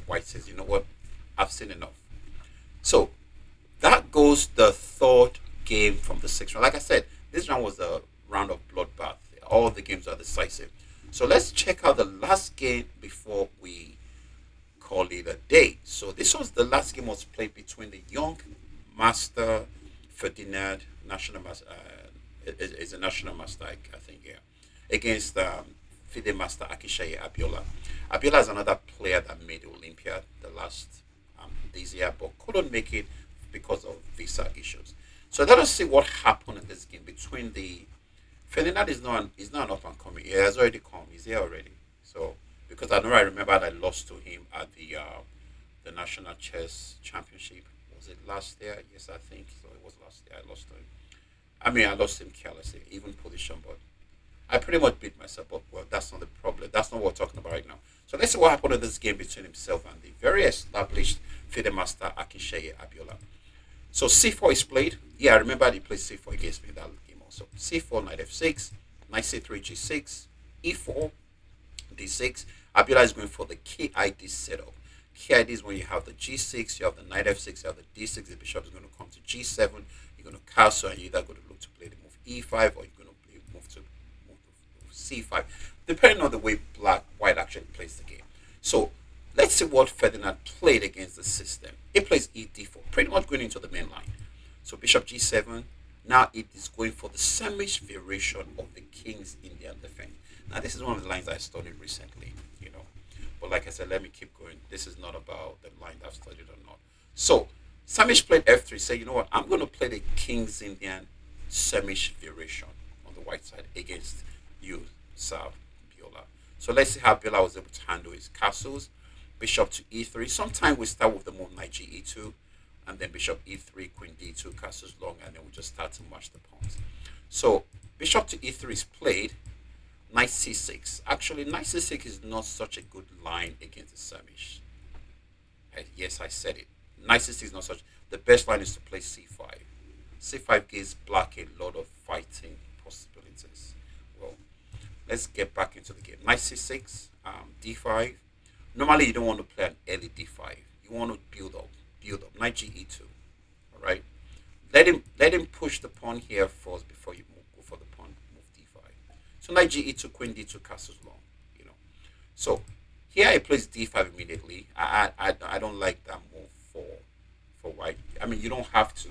white says, you know what? I've seen enough. So that goes the third game from the sixth round. Like I said, this round was a round of bloodbath. All the games are decisive. So let's check out the last game before we call it a day. So this was the last game was played between the young master Ferdinand, national master, is a national master, I think, yeah, against FIDE master Akishaye Abiola. Abiola is another player that made the Olympiad this year, but couldn't make it because of visa issues. So let us see what happened in this game between the Ferdinand is not an up and coming. He has already come. He's here already. So because I remember I lost to him at the National Chess Championship. Was it last year? Yes, I think so. It was last year. I lost to him. I lost him carelessly, even position, but I pretty much beat myself. But well, that's not the problem. That's not what we're talking about right now. So let's see what happened in this game between himself and the very established FIDE master Akishaye Abiola. So c4 is played. Yeah, I remember he played c4 against me in that game also. c4, knight f6, knight c3, g6, e4, d6. Abiola is going for the KID setup. KID is when you have the g6, you have the knight f6, you have the d6. The bishop is going to come to g7. You're going to castle, and you're either going to look to play the move e5, or you're going to move to c5, depending on the way white actually plays the game. So let's see what Ferdinand played against the system. He plays e4, pretty much going into the main line. So bishop g7. Now it is going for the sandwich variation of the King's Indian defense. Now this is one of the lines I studied recently, But But like I said, let me keep going. This is not about the line that I've studied or not. So Samish played f3. Say, you know what? I'm going to play the King's Indian Samish variation on the white side against you, Sir Biola. So let's see how Biola was able to handle his castles. Bishop to e3. Sometimes we start with the move knight g e2, and then bishop e3, queen d2, castles long, and then we just start to match the pawns. So bishop to e3 is played. Knight c6. Actually, knight c6 is not such a good line against the Samish. Yes, I said it. Knight c6 is not such. The best line is to play c5. c5 gives black a lot of fighting possibilities. Well, let's get back into the game. Knight c6, d5. Normally, you don't want to play an early d5. You want to build up. Knight g e2. All right. Let him push the pawn here first before you go for the pawn move d5. So knight g e2, queen d2, castles long. You know. So here he plays d5 immediately. I don't like that move for white. I mean, you don't have to.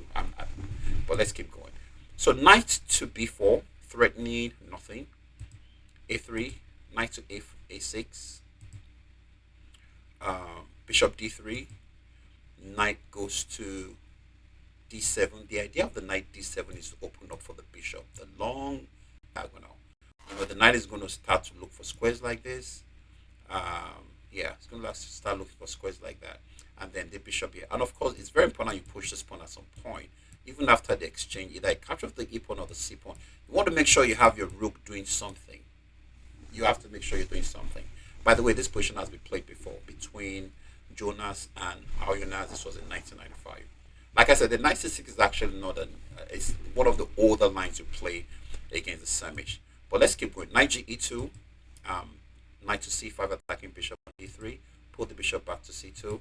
But let's keep going. So knight to b4, threatening nothing. a3, knight to a6. Bishop d3. Knight goes to d7. The idea of the knight d7 is to open up for the bishop, the long diagonal. The knight is going to start to look for squares like this. Yeah, it's going to start looking for squares like that. And then the bishop here. And of course, it's very important you push this pawn at some point, even after the exchange, either capture the e pawn or the c pawn. You want to make sure you have your rook doing something. You have to make sure you're doing something. By the way, this position has been played before between Jonas and Aoyonaz. This was in 1995. Like I said, the knight c6 is actually not it's one of the older lines you play against the Samish. But let's keep going. Knight g e2, knight to c5, attacking bishop on d3, pull the bishop back to c2,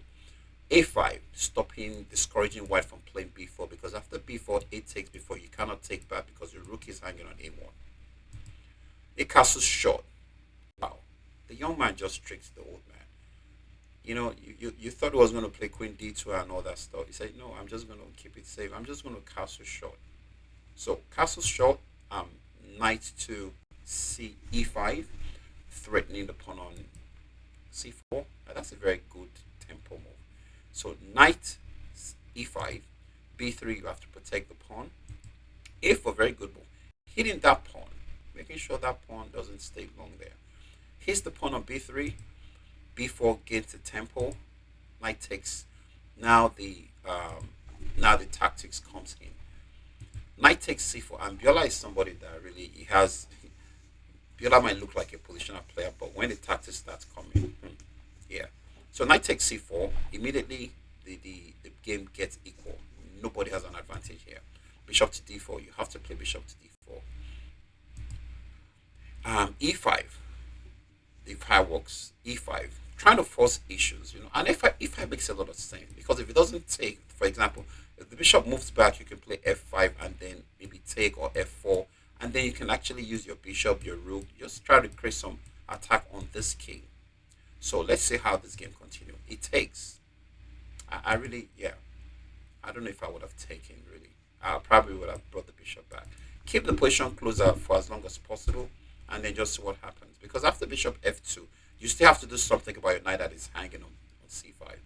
a5, stopping, discouraging white from playing b4, because after b4, a takes before, you cannot take back because your rook is hanging on a1. A castle short. Wow, the young man just tricks the old man. You thought he was going to play queen d2 and all that stuff. He said, no, I'm just going to keep it safe. I'm just going to castle short. So castle short, knight to e5, threatening the pawn on c4. That's a very good tempo move. So knight e5, b3, you have to protect the pawn. a4, very good move. Hitting that pawn, making sure that pawn doesn't stay long there. Hits the pawn on b3, b4 gains the tempo. Knight takes. Now the tactics comes in. Knight takes c4, and Biola is somebody that really Biola might look like a positional player, but when the tactics starts coming, yeah. So knight takes c4. Immediately, the game gets equal. Nobody has an advantage here. Bishop to d4. You have to play bishop to d4. E5. The fireworks. E5. Trying to force issues, And e5 makes a lot of sense because if it doesn't take, for example, if the bishop moves back, you can play f5 and then maybe take or f4, and then you can actually use your bishop, your rook, just try to create some attack on this king. So let's see how this game continues. It takes. I really, yeah. I don't know if I would have taken, really. I probably would have brought the bishop back. Keep the position closer for as long as possible, and then just see what happens. Because after bishop f2, you still have to do something about your knight that is hanging on c5.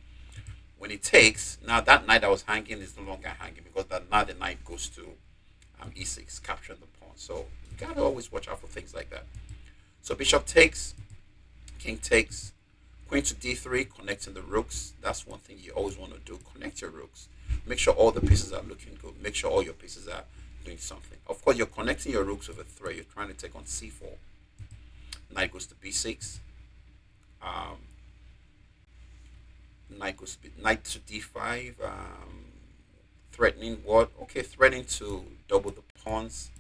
When it takes, now that knight that was hanging is no longer hanging because now the knight goes to e6, capturing the pawn. So you got to always watch out for things like that. So bishop takes, king takes, queen to d3, connecting the rooks. That's one thing you always want to do. Connect your rooks. Make sure all the pieces are looking good. Make sure all your pieces are doing something. Of course, you're connecting your rooks with a threat. You're trying to take on c4. Knight goes to b6. Knight to d5. Threatening what? Okay, threatening to double the pawns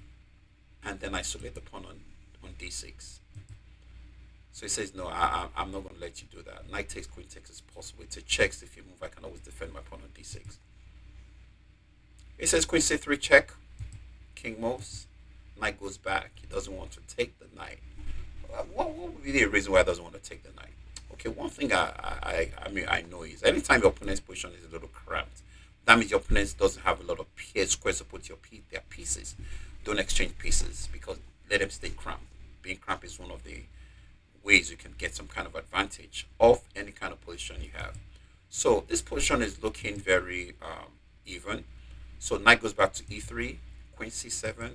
and then isolate the pawn on d6. So he says, no, I'm not going to let you do that. Knight takes, queen takes is possible. It's a check. If you move, I can always defend my pawn on d6. He says, queen c3 check. King moves. Knight goes back. He doesn't want to take the knight. What would be the reason why he doesn't want to take the knight? Okay, one thing I know is anytime your opponent's position is a little cramped, that means your opponent doesn't have a lot of squares to put their pieces. Don't exchange pieces because let them stay cramped. Being cramped is one of the ways you can get some kind of advantage of any kind of position you have. So this position is looking very even. So knight goes back to e3, queen c7.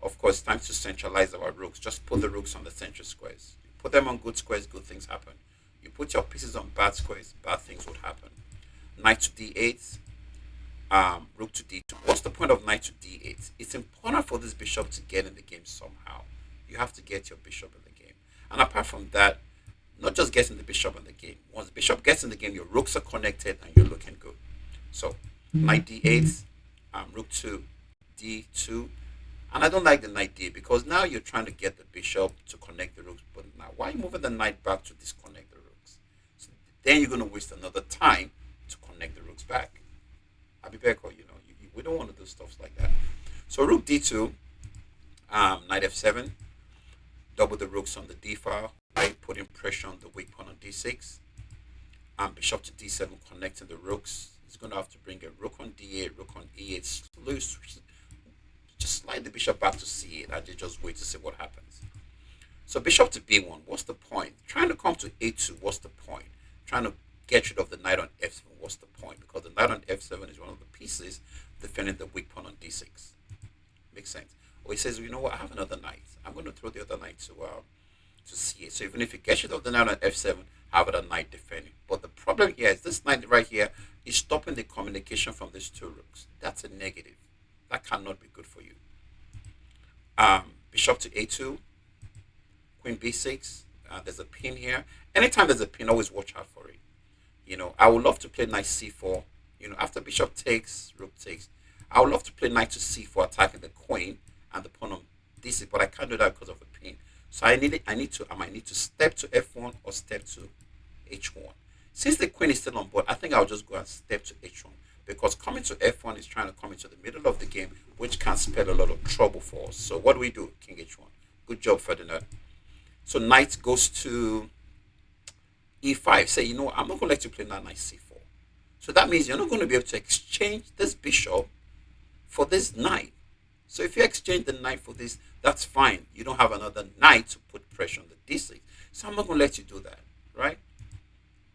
Of course, time to centralize our rooks. Just put the rooks on the central squares. You put them on good squares, good things happen. You put your pieces on bad squares, bad things would happen. Knight to d8, rook to d2. What's the point of knight to d8? It's important for this bishop to get in the game somehow. You have to get your bishop in the game. And apart from that, not just getting the bishop in the game. Once the bishop gets in the game, your rooks are connected and you're looking good. So knight d8, rook to d2. And I don't like the knight d because now you're trying to get the bishop to connect the rooks. But now, why are you moving the knight back to disconnect the rooks? So then you're going to waste another time to connect the rooks back. Abibeko, we don't want to do stuff like that. So rook d2, knight f7, double the rooks on the d file, right? Putting pressure on the weak pawn on d6. Bishop to d7, connecting the rooks. He's going to have to bring a rook on d8, rook on e8, just slide the bishop back to c8 and you just wait to see what happens. So bishop to b1, what's the point? Trying to come to a2, what's the point? Trying to get rid of the knight on f7, what's the point? Because the knight on f7 is one of the pieces defending the weak pawn on d6. Makes sense. Or he says, you know what, I have another knight. I'm going to throw the other knight to c8. So even if you get rid of the knight on f7, have a knight defending. But the problem here is this knight right here is stopping the communication from these two rooks. That's a negative. That cannot be good for you. Bishop to a2, queen b6. There's a pin here. Anytime there's a pin, always watch out for it. I would love to play knight c4. After bishop takes, rook takes. I would love to play knight to c4, attacking the queen and the pawn on d6, but I can't do that because of the pin. So I might need to step to f1 or step to h1. Since the queen is still on board, I think I'll just go and step to h1. Because coming to f1 is trying to come into the middle of the game, which can spell a lot of trouble for us. So what do we do? King h1. Good job, Ferdinand. So knight goes to e5. Say, I'm not going to let you play knight c4. So that means you're not going to be able to exchange this bishop for this knight. So if you exchange the knight for this, that's fine. You don't have another knight to put pressure on the d6. So I'm not going to let you do that, right?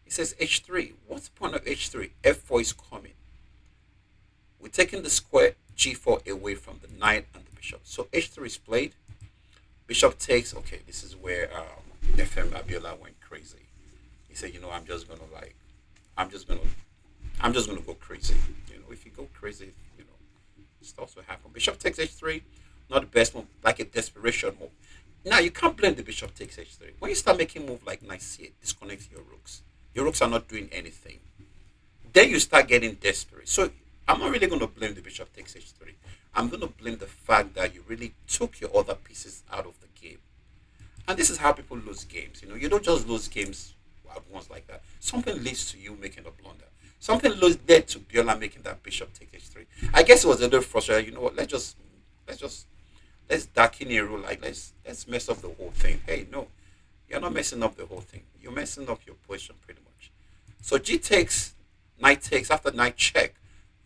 It says h3. What's the point of h3? f4 is coming. We're taking the square g4 away from the knight and the bishop. So h3 is played. Bishop takes. Okay, this is where Femi Balogun went crazy. He said, I'm just gonna go crazy. If you go crazy, stuff will happen. Bishop takes h3, not the best move, like a desperation move. Now you can't blame the bishop takes h3. When you start making move like knight c8, disconnect your rooks. Your rooks are not doing anything. Then you start getting desperate. So I'm not really going to blame the bishop takes h3. I'm going to blame the fact that you really took your other pieces out of the game. And this is how people lose games. You don't just lose games at once like that. Something leads to you making a blunder. Something led to Biola making that bishop take h3. I guess it was a little frustrating. You know what? Let's darken a rule. Like let's mess up the whole thing. Hey, no, you're not messing up the whole thing. You're messing up your position pretty much. So g takes, knight takes. After knight check,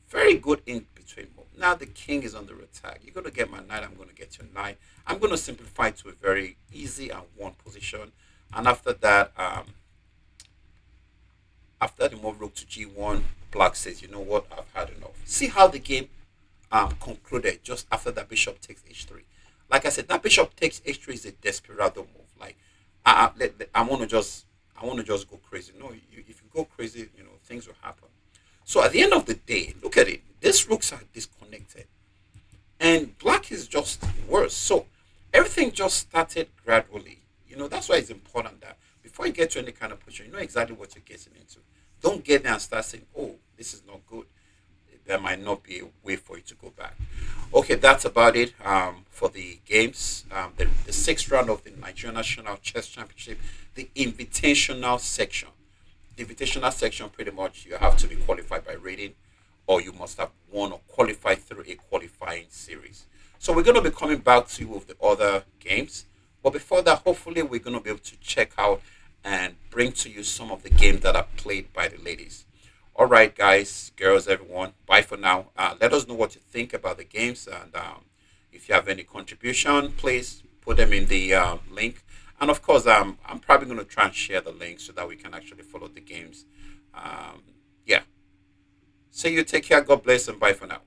very good in between move. Now the king is under attack. You're going to get my knight. I'm going to get your knight. I'm going to simplify to a very easy and one position. And after that, after the move rook to g1, black says, you know what, I've had enough. See how the game concluded just after that bishop takes h3. Like I said, that bishop takes h3 is a desperado move. Like I want to just go crazy. No, if you go crazy, things will happen. So at the end of the day, look at it. These rooks are disconnected, and black is just worse. So everything just started gradually. That's why it's important that before you get to any kind of position, you know exactly what you're getting into. Don't get there and start saying, "Oh, this is not good." There might not be a way for you to go back. Okay, that's about it for the games. The sixth round of the Nigerian National Chess Championship, the invitational section. The invitational section, pretty much, you have to be qualified by rating, or you must have won or qualified through a qualifying series. So we're going to be coming back to you with the other games. But before that, hopefully we're going to be able to check out and bring to you some of the games that are played by the ladies. All right, guys, girls, everyone, bye for now. Let us know what you think about the games. And if you have any contribution, please put them in the link. And of course, I'm probably going to try and share the link so that we can actually follow the games. Yeah. So you take care. God bless and bye for now.